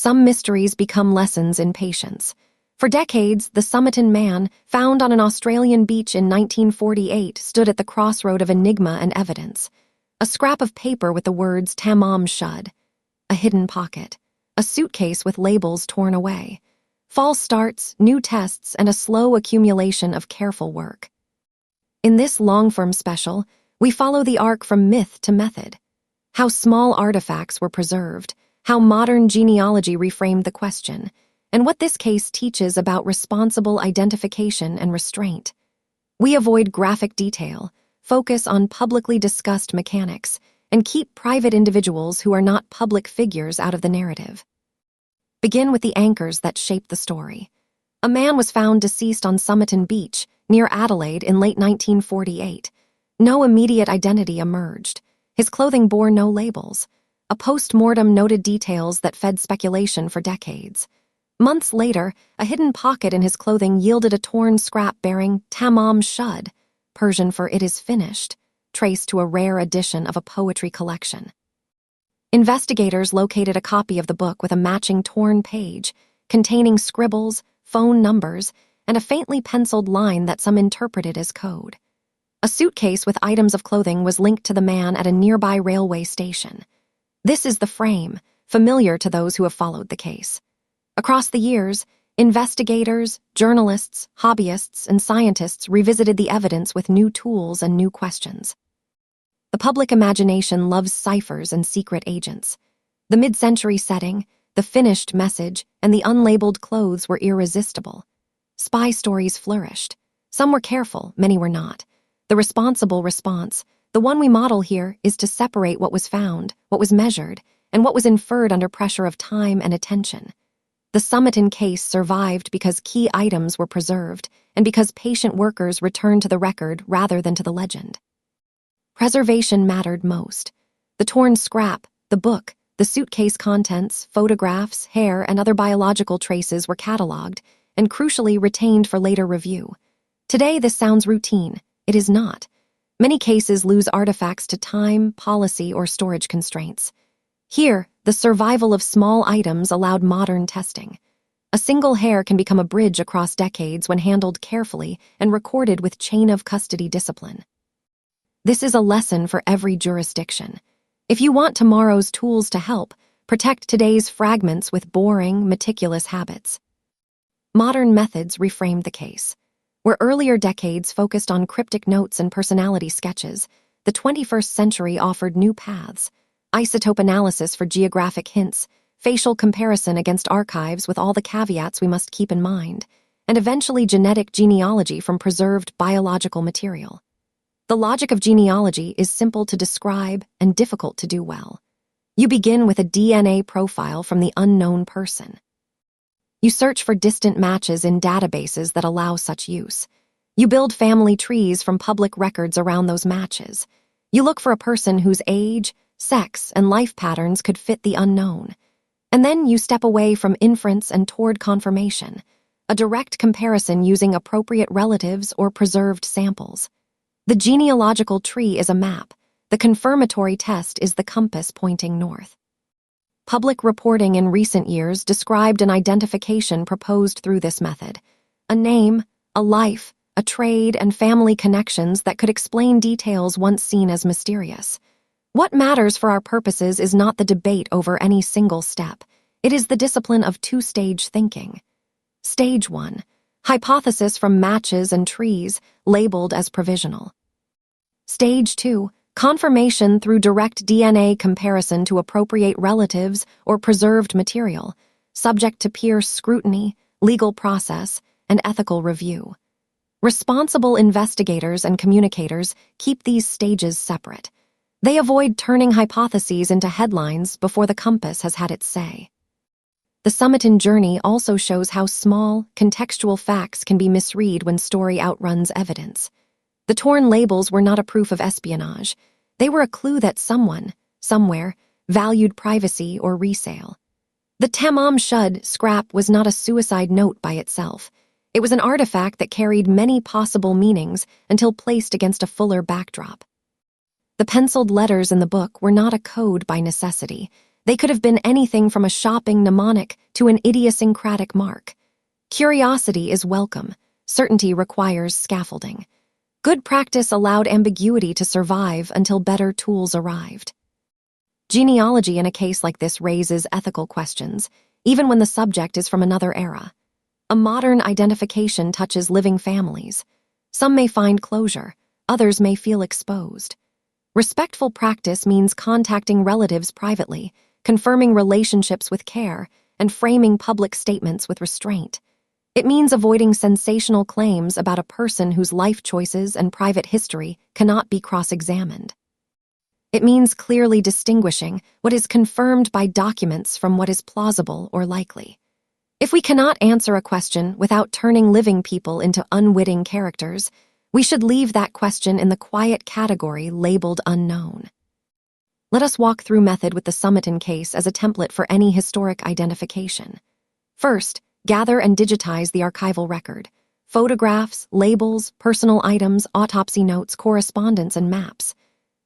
some mysteries become lessons in patience. For decades, the Somerton Man, found on an Australian beach in 1948, stood at the crossroad of enigma and evidence. A scrap of paper with the words Tamám Shud, a hidden pocket, a suitcase with labels torn away, false starts, new tests, and a slow accumulation of careful work. In this longform special, we follow the arc from myth to method. How small artifacts were preserved, how modern genealogy reframed the question, and what this case teaches about responsible identification and restraint. We avoid graphic detail, focus on publicly discussed mechanics, and keep private individuals who are not public figures out of the narrative. Begin with the anchors that shape the story. A man was found deceased on Somerton Beach, near Adelaide, in late 1948. No immediate identity emerged. His clothing bore no labels. A post-mortem noted details that fed speculation for decades. Months later, a hidden pocket in his clothing yielded a torn scrap bearing Tamám Shud, Persian for "it is finished," traced to a rare edition of a poetry collection. Investigators located a copy of the book with a matching torn page, containing scribbles, phone numbers, and a faintly penciled line that some interpreted as code. A suitcase with items of clothing was linked to the man at a nearby railway station. This is the frame, familiar to those who have followed the case. Across the years, investigators, journalists, hobbyists, and scientists revisited the evidence with new tools and new questions. The public imagination loves ciphers and secret agents. The mid-century setting, the finished message, and the unlabeled clothes were irresistible. Spy stories flourished. Some were careful, many were not. The responsible response, the one we model here, is to separate what was found, what was measured, and what was inferred under pressure of time and attention. The Somerton case survived because key items were preserved and because patient workers returned to the record rather than to the legend. Preservation mattered most. The torn scrap, the book, the suitcase contents, photographs, hair, and other biological traces were catalogued and crucially retained for later review. Today, this sounds routine. It is not. Many cases lose artifacts to time, policy, or storage constraints. Here, the survival of small items allowed modern testing. A single hair can become a bridge across decades when handled carefully and recorded with chain-of-custody discipline. This is a lesson for every jurisdiction. If you want tomorrow's tools to help, protect today's fragments with boring, meticulous habits. Modern methods reframed the case. Where earlier decades focused on cryptic notes and personality sketches, the 21st century offered new paths: isotope analysis for geographic hints, facial comparison against archives with all the caveats we must keep in mind, and eventually genetic genealogy from preserved biological material. The logic of genealogy is simple to describe and difficult to do well. You begin with a DNA profile from the unknown person. You search for distant matches in databases that allow such use. You build family trees from public records around those matches. You look for a person whose age, sex, and life patterns could fit the unknown. And then you step away from inference and toward confirmation, a direct comparison using appropriate relatives or preserved samples. The genealogical tree is a map. The confirmatory test is the compass pointing north. Public reporting in recent years described an identification proposed through this method: a name, a life, a trade, and family connections that could explain details once seen as mysterious. What matters for our purposes is not the debate over any single step. It is the discipline of two-stage thinking. Stage 1. Hypothesis from matches and trees, labeled as provisional. Stage 2. Confirmation through direct DNA comparison to appropriate relatives or preserved material, subject to peer scrutiny, legal process, and ethical review. Responsible investigators and communicators keep these stages separate. They avoid turning hypotheses into headlines before the compass has had its say. The Somerton journey also shows how small, contextual facts can be misread when story outruns evidence. The torn labels were not a proof of espionage. They were a clue that someone, somewhere, valued privacy or resale. The Tamám Shud scrap was not a suicide note by itself. It was an artifact that carried many possible meanings until placed against a fuller backdrop. The penciled letters in the book were not a code by necessity. They could have been anything from a shopping mnemonic to an idiosyncratic mark. Curiosity is welcome. Certainty requires scaffolding. Good practice allowed ambiguity to survive until better tools arrived. Genealogy in a case like this raises ethical questions, even when the subject is from another era. A modern identification touches living families. Some may find closure, others may feel exposed. Respectful practice means contacting relatives privately, confirming relationships with care, and framing public statements with restraint. It means avoiding sensational claims about a person whose life choices and private history cannot be cross-examined. It means clearly distinguishing what is confirmed by documents from what is plausible or likely. If we cannot answer a question without turning living people into unwitting characters, we should leave that question in the quiet category labeled unknown. Let us walk through method with the Somerton case as a template for any historic identification. First, gather and digitize the archival record. Photographs, labels, personal items, autopsy notes, correspondence, and maps.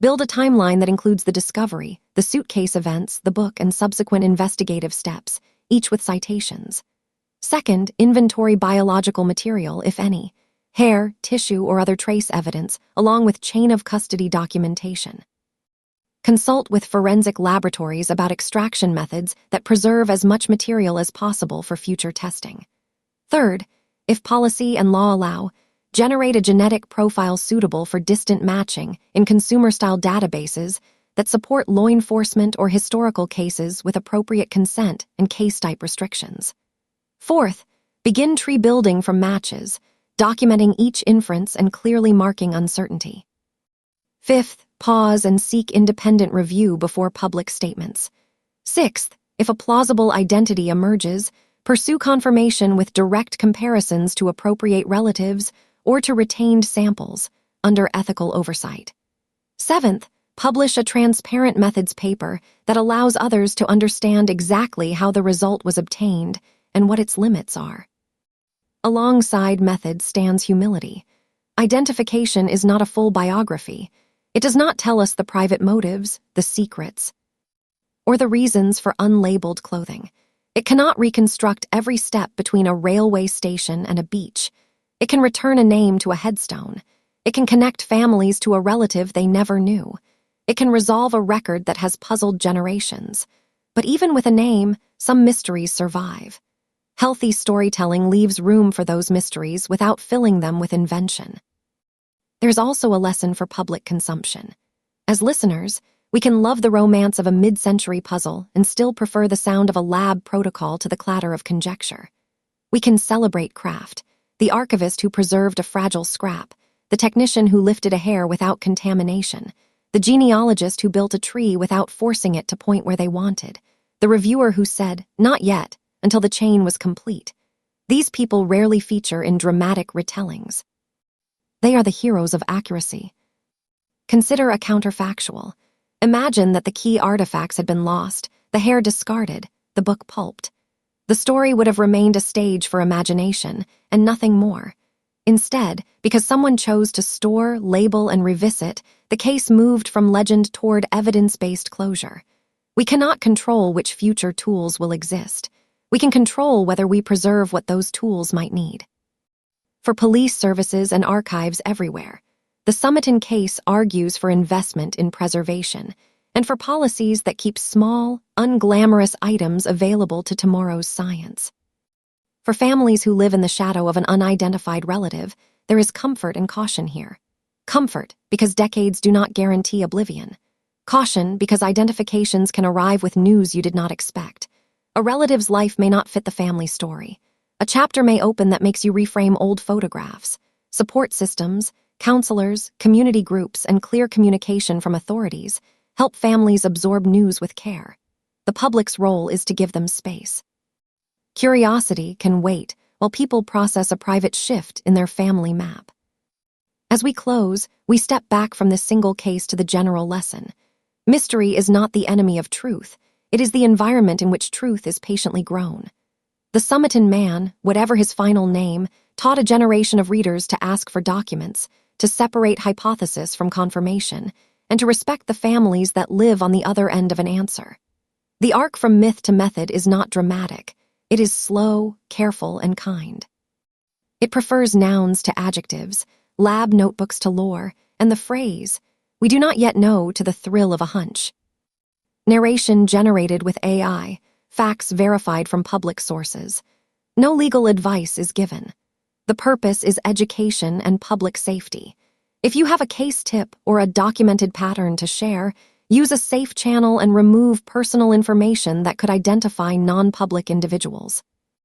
Build a timeline that includes the discovery, the suitcase events, the book, and subsequent investigative steps, each with citations. Second, inventory biological material, if any, hair, tissue, or other trace evidence, along with chain of custody documentation. Consult with forensic laboratories about extraction methods that preserve as much material as possible for future testing. Third, if policy and law allow, generate a genetic profile suitable for distant matching in consumer-style databases that support law enforcement or historical cases with appropriate consent and case-type restrictions. Fourth, begin tree building from matches, documenting each inference and clearly marking uncertainty. Fifth, pause and seek independent review before public statements. Sixth, if a plausible identity emerges, pursue confirmation with direct comparisons to appropriate relatives or to retained samples under ethical oversight. Seventh, publish a transparent methods paper that allows others to understand exactly how the result was obtained and what its limits are. Alongside methods stands humility. Identification is not a full biography. It does not tell us the private motives, the secrets, or the reasons for unlabeled clothing. It cannot reconstruct every step between a railway station and a beach. It can return a name to a headstone. It can connect families to a relative they never knew. It can resolve a record that has puzzled generations. But even with a name, some mysteries survive. Healthy storytelling leaves room for those mysteries without filling them with invention. There's also a lesson for public consumption. As listeners, we can love the romance of a mid-century puzzle and still prefer the sound of a lab protocol to the clatter of conjecture. We can celebrate craft, the archivist who preserved a fragile scrap, the technician who lifted a hair without contamination, the genealogist who built a tree without forcing it to point where they wanted, the reviewer who said, "Not yet," until the chain was complete. These people rarely feature in dramatic retellings. They are the heroes of accuracy. Consider a counterfactual. Imagine that the key artifacts had been lost, the hair discarded, the book pulped. The story would have remained a stage for imagination, and nothing more. Instead, because someone chose to store, label, and revisit, the case moved from legend toward evidence-based closure. We cannot control which future tools will exist. We can control whether we preserve what those tools might need. For police services and archives everywhere, the Somerton case argues for investment in preservation and for policies that keep small, unglamorous items available to tomorrow's science. For families who live in the shadow of an unidentified relative, there is comfort and caution here. Comfort, because decades do not guarantee oblivion. Caution, because identifications can arrive with news you did not expect. A relative's life may not fit the family story. A chapter may open that makes you reframe old photographs. Support systems, counselors, community groups, and clear communication from authorities help families absorb news with care. The public's role is to give them space. Curiosity can wait while people process a private shift in their family map. As we close, we step back from this single case to the general lesson. Mystery is not the enemy of truth. It is the environment in which truth is patiently grown. The Somerton Man, whatever his final name, taught a generation of readers to ask for documents, to separate hypothesis from confirmation, and to respect the families that live on the other end of an answer. The arc from myth to method is not dramatic. It is slow, careful, and kind. It prefers nouns to adjectives, lab notebooks to lore, and the phrase, "We do not yet know," to the thrill of a hunch. Narration generated with AI, facts verified from public sources. No legal advice is given. The purpose is education and public safety. If you have a case tip or a documented pattern to share, use a safe channel and remove personal information that could identify non-public individuals.